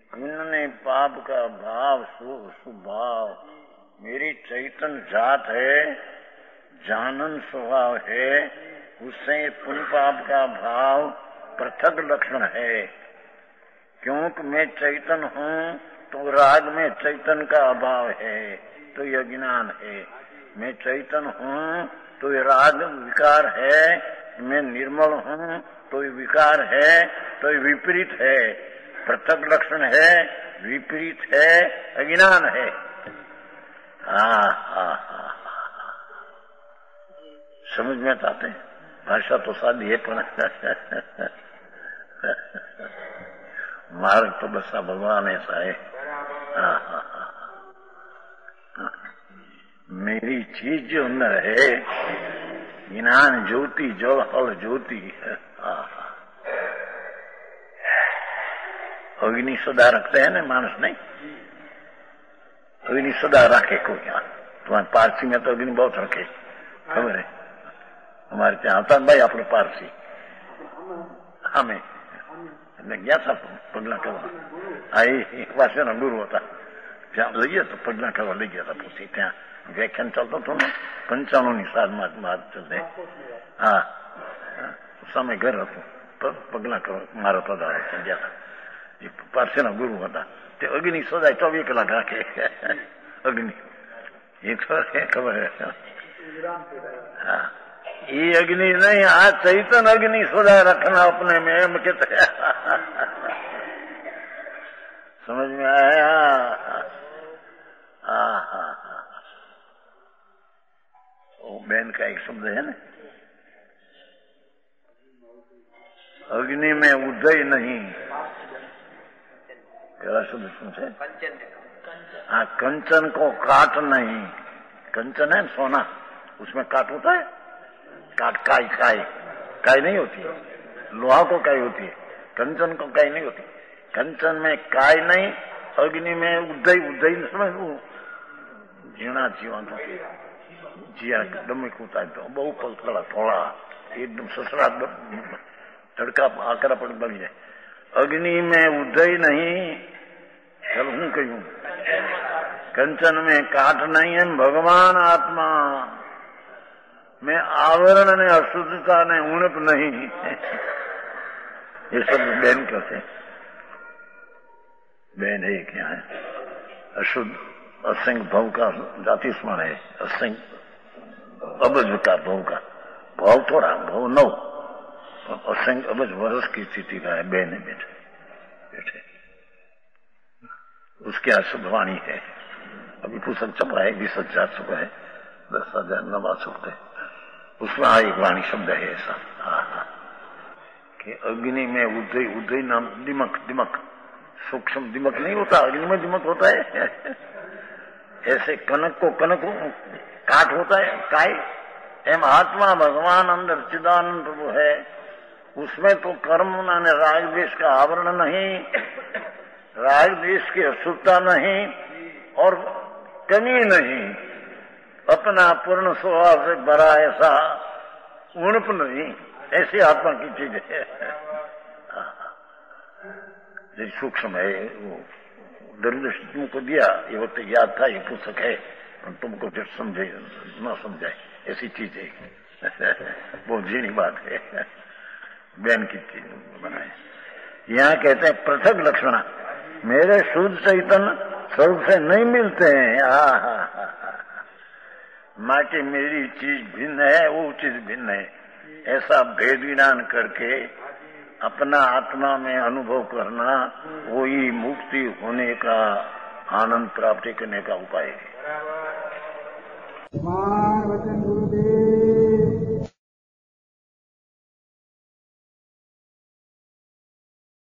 पुण्य ने पाप का भाव सुभाव मेरी चैतन्य जात है, जानन स्वभाव है, उससे पुण्य पाप का भाव पृथक लक्षण है। क्योंकि मैं चैतन्य हूँ तो राग में चैतन्य का अभाव है, तो यह ज्ञान है। मैं चैतन्य हूँ तो ये राग विकार है, मैं निर्मल हूँ तो ये विकार है, तो ये विपरीत है। पृथक लक्षण है, विपरीत है, अज्ञान है। समझ में आते हैं? भाषा तो सादी है पण मार्ग तो बसा भगवान ऐसा है। मेरी चीज जो अंदर है, ज्ञान ज्योति जल हल ज्योति है। अग्नि सदा रखते हैं ना मानस, नहीं? अग्नि सदा रखे को क्या? तुम्हारे पारसी में तो अग्नि बहुत रखे, खबर है? हमारे ત્યાં હતા ભાઈ આપણો પારસી, અમે એટલે ગયા હતા પગલા કરવા. એક વાસેના ગુરુ હતા, ત્યાં લઈએ તો પગલા કરવા લઈ ગયા હતા. પછી ત્યાં વ્યાખ્યાન ચાલતો હતો ને, 95ની સાલમાં ચાલતે. હા, સામે ઘર હતું, પગલા કરવા મારા પધારો ગયા હતા. એ પારસીના ગુરુ હતા. તે અગ્નિ સદાય 24 કલાક રાખે. અગ્નિ એ ખબર है? हाँ, ये अग्नि नहीं, आज चैतन अग्नि सदा रखना अपने में, हम कहते समझ में आया? वो बहन का एक शब्द है ना, अग्नि में उदय नहीं। क्या शब्द सुनते? हाँ, कंचन को काट नहीं। कंचन है सोना, उसमें काट होता है? काट काई नहीं होती है। लोहा को काई होती है, कंचन को काई नहीं होती। कंचन में काई नहीं, अग्नि में उदय समझ वो जीना जीवन जिया दम होता है। तो बहु पलकड़ा थोड़ा एकदम ससरा तड़का आकर पर बन जाए। अग्नि में उदय नहीं, चल हूं कहूं, कंचन में काट नहीं है। भगवान आत्मा में आवरण ने अशुद्धता ने उणप नहीं। ये सब बहन कहते हैं। बहन है क्या है? अशुद्ध असंग भव का जाति स्मरण है। असंग अबज का भव का भाव थोड़ा भाव 9 असंग अबज वर्ष की स्थिति का है। बहन बैठे उसके अशुद्ध वाणी है। अभी पुस्तक छपा है, 20,000 छपा है, 10,000 नवा छपते, उसमें एक वाणी शब्द है ऐसा कि अग्नि में उदय नाम दिमक सूक्ष्म दिमक नहीं होता, अग्नि में दिमक होता है। ऐसे कनक को काट होता है काय, एम आत्मा भगवान अंदर चिदानंद प्रभु है, उसमें तो कर्म ने राग द्वेष का आवरण नहीं, राग द्वेष की अशुद्धता नहीं और कमी नहीं, अपना पूर्ण स्वभाव से भरा ऐसा उणप नहीं, ऐसी आत्मा की चीज है। जो सूक्ष्म है वो दृष्टि तुमको दिया, ये वक्त याद था, ये पुस्तक है, तुमको जो समझे न समझाए ऐसी चीज है। बहुत झीणी बात है, बहन की चीज बनाए। यहाँ कहते हैं पृथक लक्षण मेरे शुद्ध चैतन्य स्वरूप से नहीं मिलते हैं। माटी मेरी चीज भिन्न है, वो चीज भिन्न है, ऐसा भेद ज्ञान करके अपना आत्मा में अनुभव करना, वही मुक्ति होने का, आनंद प्राप्ति करने का उपाय है।